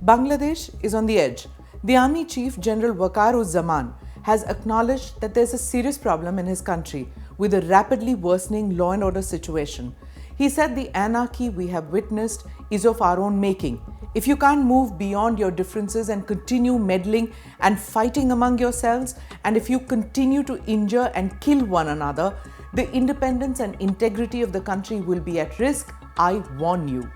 Bangladesh is on the edge. The Army Chief General Waqar-uz-Zaman has acknowledged that there's a serious problem in his country with a rapidly worsening law and order situation. He said the anarchy we have witnessed is of our own making. If you can't move beyond your differences and continue meddling and fighting among yourselves, and if you continue to injure and kill one another, the independence and integrity of the country will be at risk. I warn you.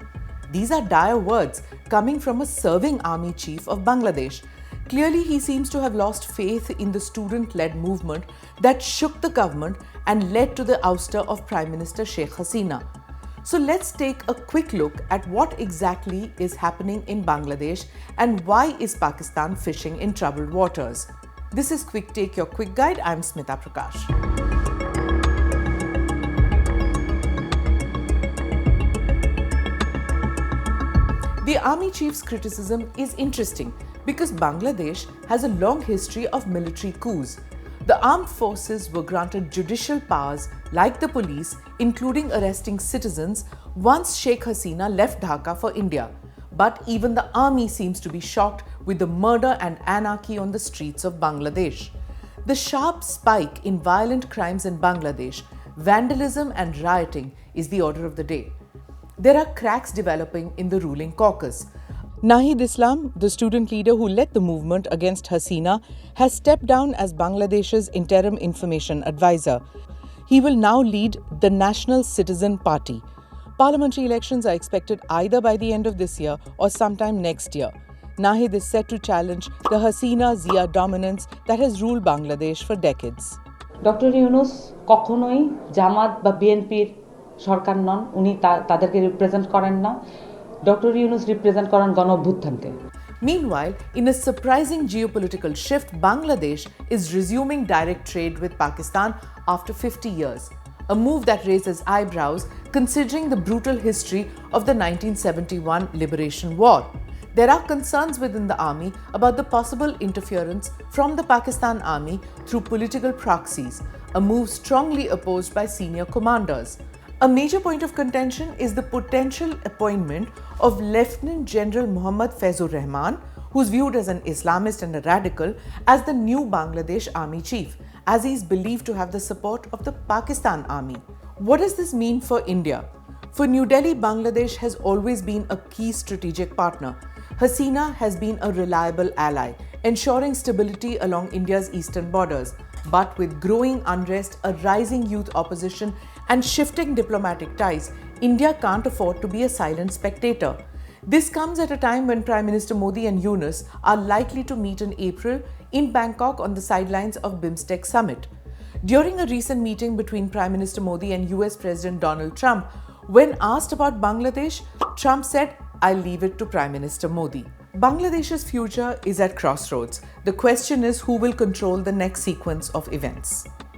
These are dire words coming from a serving army chief of Bangladesh. Clearly, he seems to have lost faith in the student-led movement that shook the government and led to the ouster of Prime Minister Sheikh Hasina. So let's take a quick look at what exactly is happening in Bangladesh and why is Pakistan fishing in troubled waters. This is Quick Take, your quick guide. I'm Smita Prakash. The Army Chief's criticism is interesting because Bangladesh has a long history of military coups. The armed forces were granted judicial powers like the police, including arresting citizens once Sheikh Hasina left Dhaka for India. But even the army seems to be shocked with the murder and anarchy on the streets of Bangladesh. The sharp spike in violent crimes in Bangladesh, vandalism and rioting is the order of the day. There are cracks developing in the ruling caucus. Nahid Islam, the student leader who led the movement against Hasina, has stepped down as Bangladesh's interim information advisor. He will now lead the National Citizen Party. Parliamentary elections are expected either by the end of this year or sometime next year. Nahid is set to challenge the Hasina-Zia dominance that has ruled Bangladesh for decades. Dr. Yunus কখনোই জামাত বা বিএনপির সরকার নন, উনি তাদেরকে represent করেন না। Doctor Yunus represent করেন গণঅভ্যুত্থানকে। Meanwhile, in a surprising geopolitical shift, Bangladesh is resuming direct trade with Pakistan after 50 years, a move that raises eyebrows considering the brutal history of the 1971 Liberation War. There are concerns within the army about the possible interference from the Pakistan army through political proxies, a move strongly opposed by senior commanders. A major point of contention is the potential appointment of Lieutenant General Muhammad Faizur Rahman, who is viewed as an Islamist and a radical, as the new Bangladesh Army Chief, as he is believed to have the support of the Pakistan Army. What does this mean for India? For New Delhi, Bangladesh has always been a key strategic partner. Hasina has been a reliable ally, ensuring stability along India's eastern borders. But with growing unrest, a rising youth opposition, and shifting diplomatic ties, India can't afford to be a silent spectator. This comes at a time when Prime Minister Modi and Yunus are likely to meet in April in Bangkok on the sidelines of BIMSTEC summit. During a recent meeting between Prime Minister Modi and US President Donald Trump, when asked about Bangladesh, Trump said, "I'll leave it to Prime Minister Modi." Bangladesh's future is at crossroads. The question is who will control the next sequence of events.